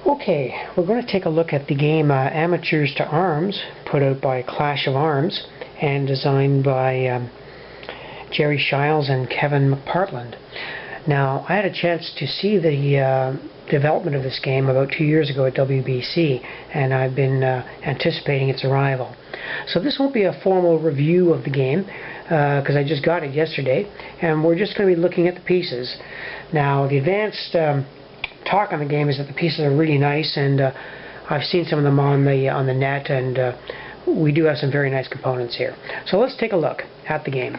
Okay, we're going to take a look at the game Amateurs to Arms, put out by Clash of Arms and designed by Jerry Shiles and Kevin McPartland. Now, I had a chance to see the development of this game about 2 years ago at WBC, and I've been anticipating its arrival. So this won't be a formal review of the game, because I just got it yesterday, and we're just going to be looking at the pieces. Now, the advanced talk on the game is that the pieces are really nice, and I've seen some of them on the net, and we do have some very nice components here. So let's take a look at the game.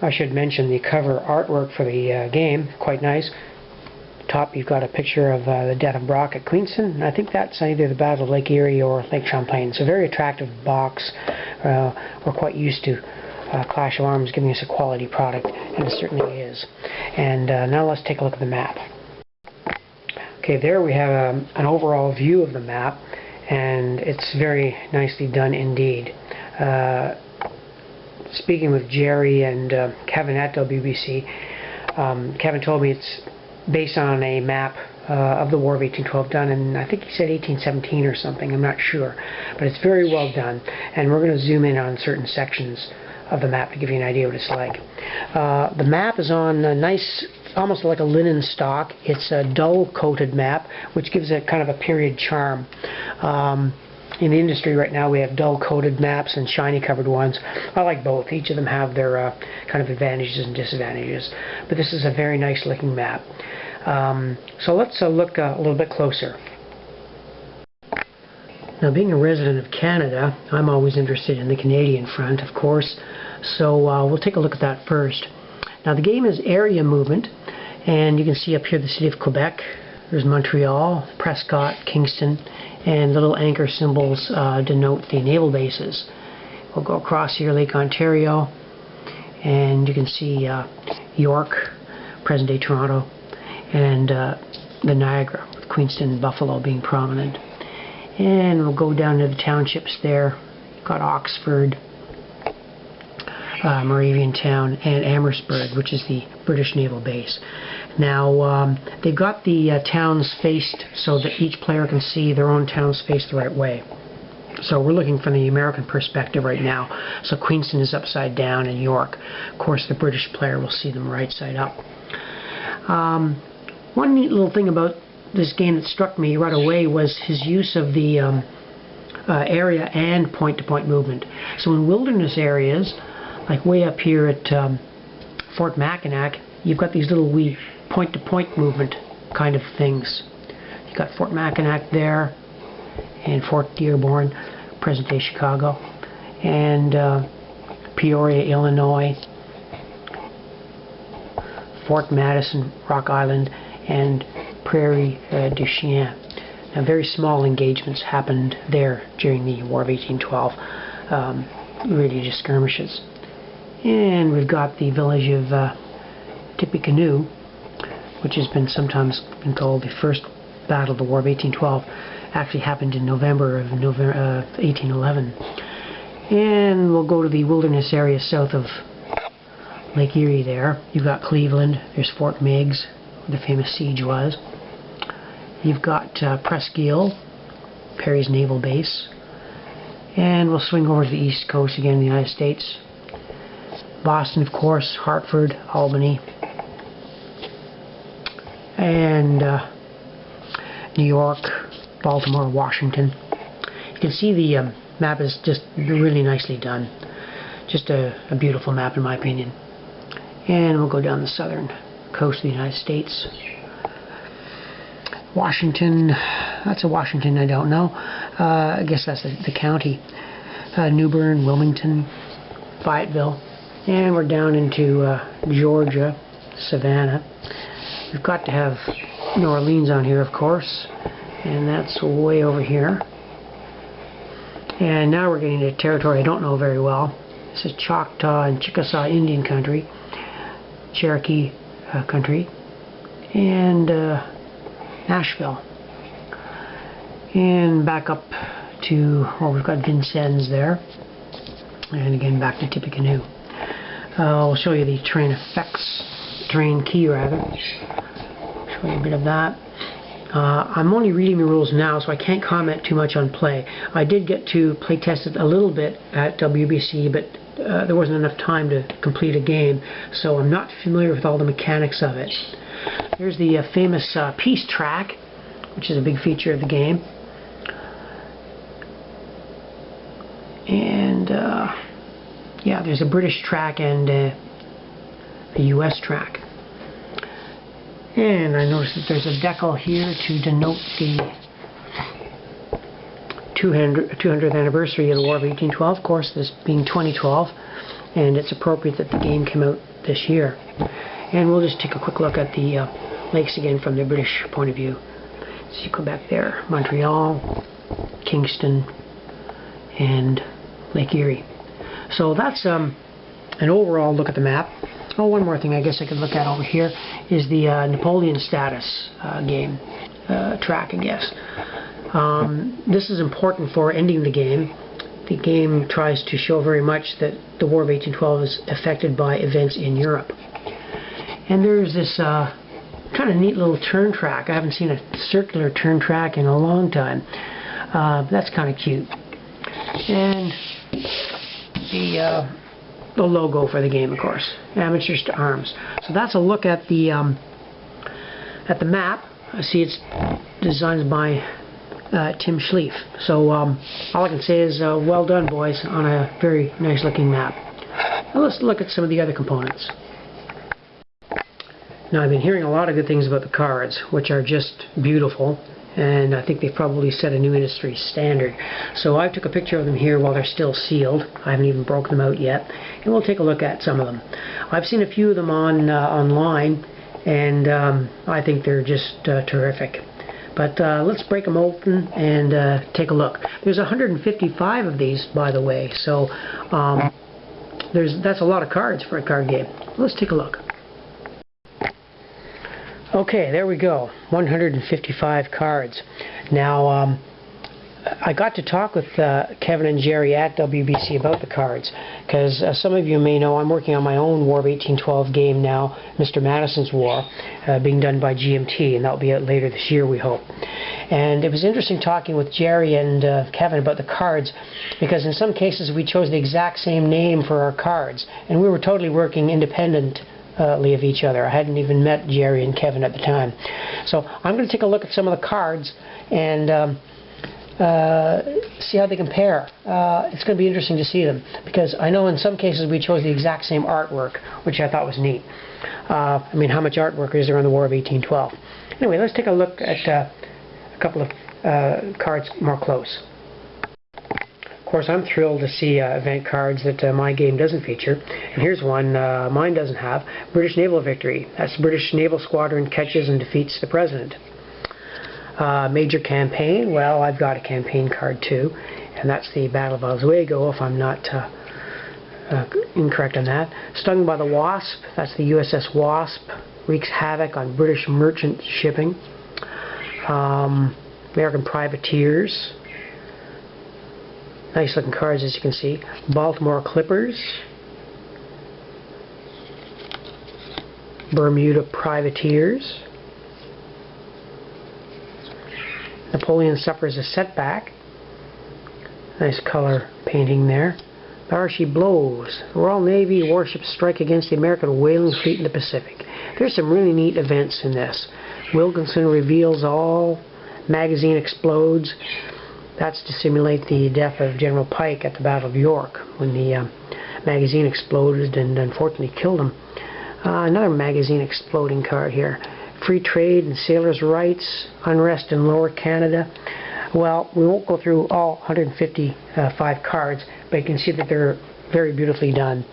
I should mention the cover artwork for the game, quite nice. Top you've got a picture of the death of Brock at Queenston, and I think that's either the Battle of Lake Erie or Lake Champlain. It's a very attractive box. We're quite used to Clash of Arms giving us a quality product, and it certainly is. And now let's take a look at the map. Okay, there we have an overall view of the map, and it's very nicely done indeed. Speaking with Jerry and Kevin at WBC, Kevin told me it's based on a map of the War of 1812 done in, I think he said 1817 or something, I'm not sure. But it's very well done, and we're going to zoom in on certain sections of the map to give you an idea what it's like. The map is on a nice, almost like a linen stock. It's a dull coated map, which gives it kind of a period charm. In the industry right now we have dull coated maps and shiny covered ones. I like both. Each of them have their kind of advantages and disadvantages. But this is a very nice looking map. So let's look a little bit closer. Now, being a resident of Canada, I'm always interested in the Canadian front, of course. So we'll take a look at that first. Now, the game is area movement, and you can see up here the city of Quebec. There's Montreal, Prescott, Kingston, and little anchor symbols denote the naval bases. We'll go across here, Lake Ontario, and you can see York, present-day Toronto, and the Niagara, with Queenston and Buffalo being prominent. And we'll go down to the townships there. You've got Oxford, Moraviantown, and Amherstburg, which is the British naval base. Now, they've got the towns faced so that each player can see their own towns faced the right way. So we're looking from the American perspective right now. So Queenston is upside down, and York. Of course, the British player will see them right side up. One neat little thing about this game that struck me right away was his use of the area and point-to-point movement. So in wilderness areas, like way up here at Fort Mackinac, you've got these little wee point-to-point movement kind of things. You've got Fort Mackinac there, and Fort Dearborn, present-day Chicago, and Peoria, Illinois, Fort Madison, Rock Island, and Prairie du Chien. Now, very small engagements happened there during the War of 1812, really just skirmishes. And we've got the village of Tippecanoe, which has been sometimes been called the first battle of the War of 1812. Actually happened in November of 1811. And we'll go to the wilderness area south of Lake Erie there. You've got Cleveland, there's Fort Meigs, where the famous siege was. You've got Presqu'Isle, Perry's naval base. And we'll swing over to the east coast again in the United States. Boston, of course, Hartford, Albany, and New York, Baltimore, Washington. You can see the map is just really nicely done. Just a beautiful map in my opinion. And we'll go down the southern coast of the United States. Washington, that's a Washington I don't know. I guess that's the county. New Bern, Wilmington, Fayetteville. And we're down into Georgia, Savannah. We've got to have New Orleans on here, of course. And that's way over here. And now we're getting into territory I don't know very well. This is Choctaw and Chickasaw Indian country, Cherokee country, and Nashville. And back up to, well, we've got Vincennes there. And again back to Tippecanoe. I'll show you the terrain effects, terrain key rather. Show you a bit of that. I'm only reading the rules now, so I can't comment too much on play. I did get to play test it a little bit at WBC, but there wasn't enough time to complete a game, so I'm not familiar with all the mechanics of it. Here's the famous peace track, which is a big feature of the game. And yeah, there's a British track and a US track. And I noticed that there's a decal here to denote the 200th anniversary of the War of 1812, of course, this being 2012, and it's appropriate that the game came out this year. And we'll just take a quick look at the lakes again from the British point of view. See Quebec there, Montreal, Kingston, and Lake Erie. So that's an overall look at the map. Oh, one more thing I guess I could look at over here is the Napoleon status game track, I guess. This is important for ending the game. The game tries to show very much that the War of 1812 is affected by events in Europe. And there's this kind of neat little turn track. I haven't seen a circular turn track in a long time. That's kind of cute. And the logo for the game, of course, Amateurs to Arms. So that's a look at the map. I see it's designed by Tim Schlief. So all I can say is well done, boys, on a very nice looking map. Now let's look at some of the other components. Now I've been hearing a lot of good things about the cards, which are just beautiful, and I think they've probably set a new industry standard. So I took a picture of them here while they're still sealed. I haven't even broken them out yet, and we'll take a look at some of them. I've seen a few of them on online, and I think they're just terrific. But let's break them open and take a look. There's 155 of these, by the way, so that's a lot of cards for a card game. Let's take a look. Okay, there we go, 155 cards. Now, I got to talk with Kevin and Jerry at WBC about the cards, because some of you may know I'm working on my own War of 1812 game now, Mr. Madison's War, being done by GMT, and that'll be out later this year, we hope. And it was interesting talking with Jerry and Kevin about the cards, because in some cases we chose the exact same name for our cards, and we were totally working independent of each other. I hadn't even met Jerry and Kevin at the time. So I'm going to take a look at some of the cards and see how they compare. It's going to be interesting to see them, because I know in some cases we chose the exact same artwork, which I thought was neat. I mean, how much artwork is there on the War of 1812? Anyway, let's take a look at a couple of cards more close. Of course, I'm thrilled to see event cards that my game doesn't feature. And here's one mine doesn't have. British Naval Victory. That's the British Naval Squadron catches and defeats the President. Major Campaign. Well, I've got a campaign card too. And that's the Battle of Oswego, if I'm not incorrect on that. Stung by the Wasp. That's the USS Wasp. Wreaks havoc on British merchant shipping. American Privateers. Nice looking cards, as you can see. Baltimore Clippers. Bermuda Privateers. Napoleon suffers a setback. Nice color painting there. Barshi blows. The Royal Navy warships strike against the American whaling fleet in the Pacific. There's some really neat events in this. Wilkinson reveals all. Magazine explodes. That's to simulate the death of General Pike at the Battle of York, when the magazine exploded and unfortunately killed him. Another magazine exploding card here. Free trade and sailors' rights, unrest in Lower Canada. Well, we won't go through all 155 cards, but you can see that they're very beautifully done.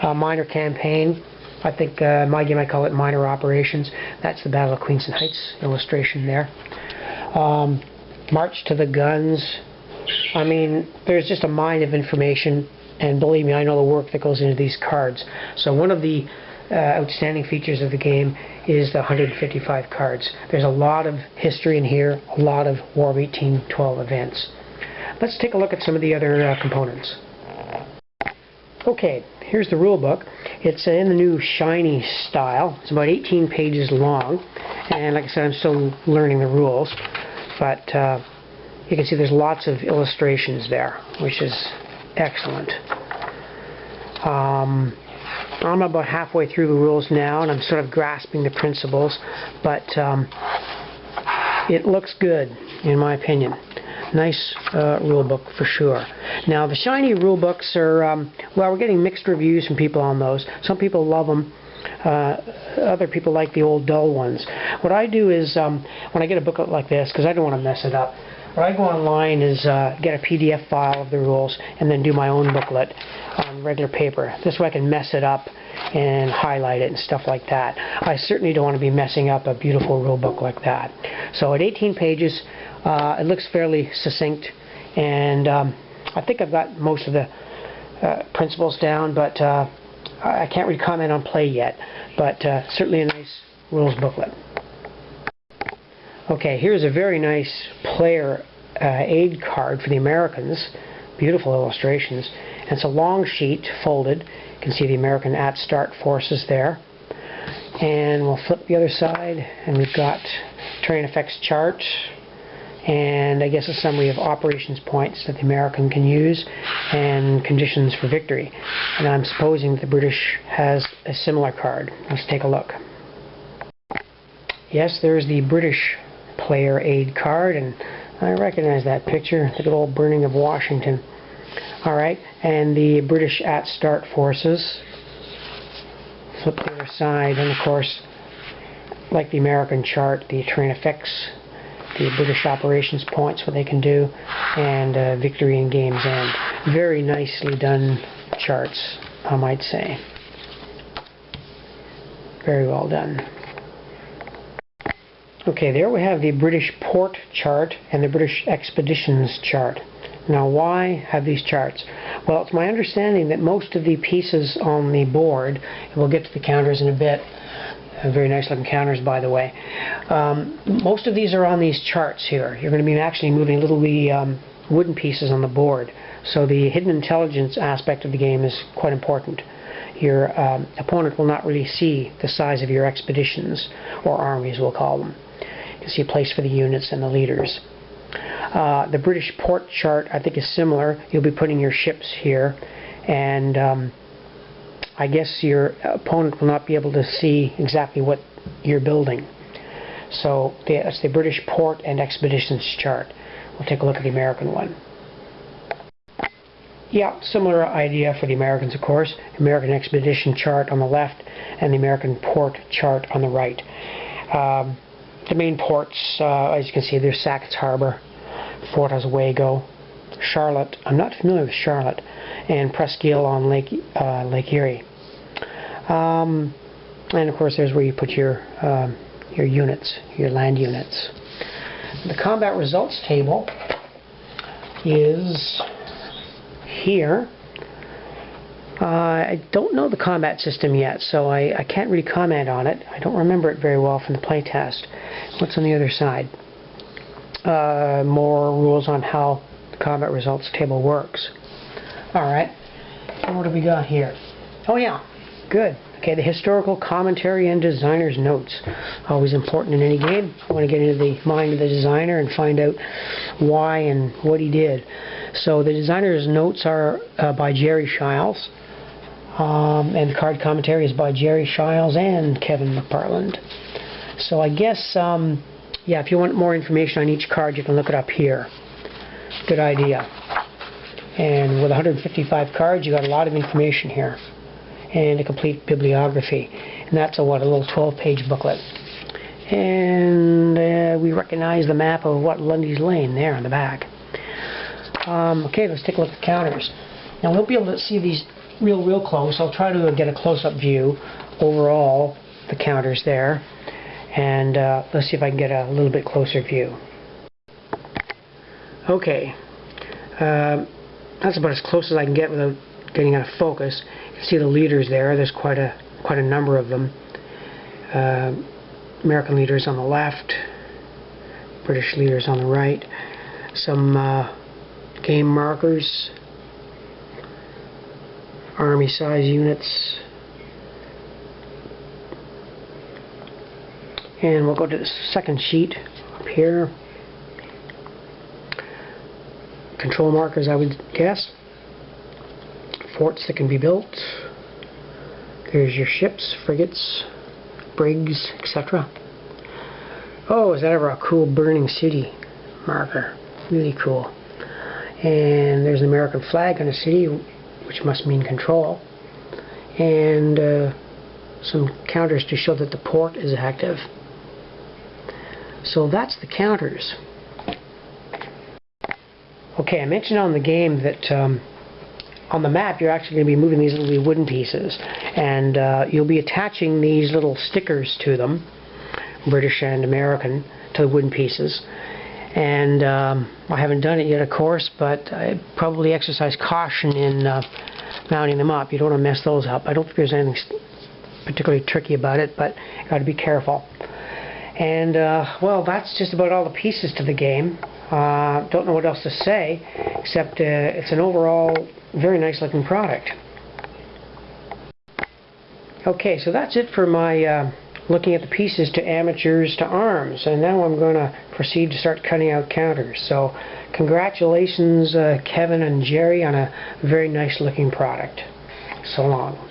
Minor Campaign. I think my game I call it Minor Operations. That's the Battle of Queenston Heights illustration there. March to the Guns. I mean, there's just a mine of information, and believe me, I know the work that goes into these cards. So one of the outstanding features of the game is the 155 cards. There's a lot of history in here, a lot of War of 1812 events. Let's take a look at some of the other components. Okay, here's the rule book. It's in the new shiny style. It's about 18 pages long, And like I said, I'm still learning the rules, but you can see there's lots of illustrations there, which is excellent. I'm about halfway through the rules now, and I'm sort of grasping the principles, but it looks good, in my opinion. Nice rule book for sure. Now, the shiny rule books are, well, we're getting mixed reviews from people on those. Some people love them. Other people like the old dull ones. What I do is, when I get a booklet like this, because I don't want to mess it up, what I go online is get a PDF file of the rules and then do my own booklet on regular paper. This way I can mess it up and highlight it and stuff like that. I certainly don't want to be messing up a beautiful rule book like that. So at 18 pages, it looks fairly succinct, and I think I've got most of the principles down, but I can't really comment on play yet, but certainly a nice rules booklet. Okay, here's a very nice player aid card for the Americans. Beautiful illustrations. And it's a long sheet folded. You can see the American at-start forces there. And we'll flip the other side, and we've got terrain effects chart, and I guess a summary of operations points that the American can use, and conditions for victory. And I'm supposing that the British has a similar card. Let's take a look. Yes, there's the British player aid card, and I recognize that picture, the good old burning of Washington. Alright, and the British at-start forces. Flip the other side, and of course, like the American chart, the terrain effects, the British operations points, what they can do, and victory and game's end. Very nicely done charts, I might say. Very well done. Okay, there we have the British port chart and the British expeditions chart. Now, why have these charts? Well, it's my understanding that most of the pieces on the board, and we'll get to the counters in a bit, very nice looking counters, by the way, most of these are on these charts here. You're going to be actually moving little wooden pieces on the board. So the hidden intelligence aspect of the game is quite important. Your opponent will not really see the size of your expeditions, or armies we'll call them. You can see a place for the units and the leaders. The British port chart, I think, is similar. You'll be putting your ships here, and I guess your opponent will not be able to see exactly what you're building. So that's the British port and expeditions chart. We'll take a look at the American one. Yeah, similar idea for the Americans, of course. American expedition chart on the left and the American port chart on the right. The main ports, as you can see, there's Sackett's Harbor, Fort Oswego, Charlotte. I'm not familiar with Charlotte, and Presqu'Île on Lake Erie. And of course, there's where you put your units, your land units. The combat results table is here. I don't know the combat system yet, so I can't really comment on it. I don't remember it very well from the playtest. What's on the other side? More rules on how the combat results table works. Alright, so what do we got here? Oh yeah, good. Okay, the historical commentary and designer's notes. Always important in any game. I want to get into the mind of the designer and find out why and what he did. So the designer's notes are by Jerry Shiles. And the card commentary is by Jerry Shiles and Kevin McParland. So I guess, yeah, if you want more information on each card, you can look it up here. Good idea. And with 155 cards, you got a lot of information here. And a complete bibliography. And that's a little 12-page booklet. And we recognize the map of Lundy's Lane there on the back. Okay, let's take a look at the counters. Now, we won't be able to see these real close. I'll try to get a close-up view overall, the counters there. And let's see if I can get a little bit closer view. Okay. That's about as close as I can get without getting out of focus. You can see the leaders there. There's quite a number of them. American leaders on the left, British leaders on the right. Some game markers, army size units, And we'll go to the second sheet up here. Control markers, I would guess. Forts that can be built. There's your ships, frigates, brigs, etc. Oh, is that ever a cool burning city marker? Really cool. And there's an American flag on a city, which must mean control. And some counters to show that the port is active. So that's the counters. Okay, I mentioned on the game that on the map you're actually going to be moving these little wooden pieces, and you'll be attaching these little stickers to them, British and American, to the wooden pieces. And I haven't done it yet, of course, but I probably exercise caution in mounting them up. You don't want to mess those up. I don't think there's anything particularly tricky about it, but you got to be careful. And well, that's just about all the pieces to the game. Don't know what else to say, except it's an overall very nice looking product. Okay, so that's it for my looking at the pieces to amateurs to arms, and now I'm going to proceed to start cutting out counters. So congratulations Kevin and Jerry on a very nice looking product. So long.